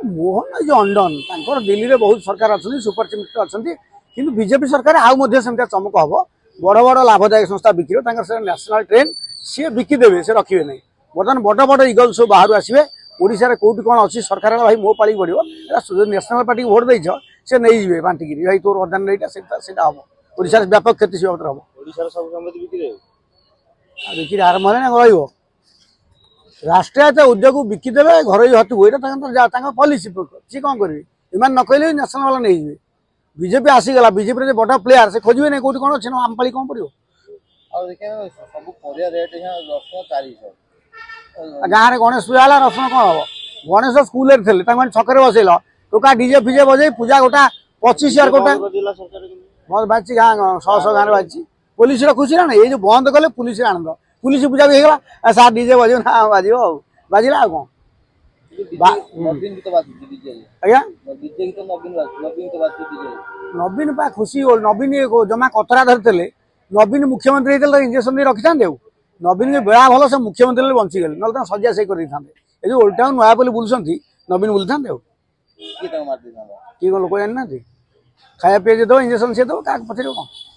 मोहन जो अंडन दिल्ली में बहुत सरकार अच्छा सुपर मिनिस्टर अच्छा कि बीजेपी सरकार आमसे चमक हम बड़ बड़ लाभदायक संस्था बिक्री नेशनल ट्रेन सी बिकिदेवे से रखिए ना बर्तमान बड़ बड़ इगल सब बाहर आसवे ओडिशा रे कोठी कौन अच्छी सरकार भाई मो पाली पड़ो नेशनल पार्टी को भोट देछ से नहीं जी बांटिकी भाई तोर अर्धान रहीटा हम ओडिशा व्यापक क्षति से हम बिक्री आरंभ है ना राष्ट्रीय उद्योग बिकिदेवे घर हतु यहाँ पॉलिसी सी कौन करेंगे इन न कहले नेशनल वाला नहीं बीजेपी आसीगला बीजेपी बड़ा प्लेयर से खोजे नहीं कौटी कौन अच्छे आम पाली कौन पड़ो गाँव में गणेश पूजा है रसुण कौन हम गणेश स्कूल थे छक बसैल टोका डीजे फिजे बजे पूजा गोटा 25,000 गोटा बाजी गाँ 100 गाँव बाजी पुलिस खुशी ना ये जो बंद कले पुलिस आनंद पुलिस पूजा भी होगा सार डीजे बजे ना बाज बाजिला कौन नवीन पा खुशी नवीन जमा कतरा धरते नवीन मुख्यमंत्री इंजेक्शन रखी था नवीन के बेड़ा भल से मुख्यमंत्री बंचीगले ना सजा से ये जो ओल्ड टाउन नयापल्ली बुलूं नवीन बुली था किए लोक जाना खाया पीए दो इंजेक्शन सी दो क्या पचार कौन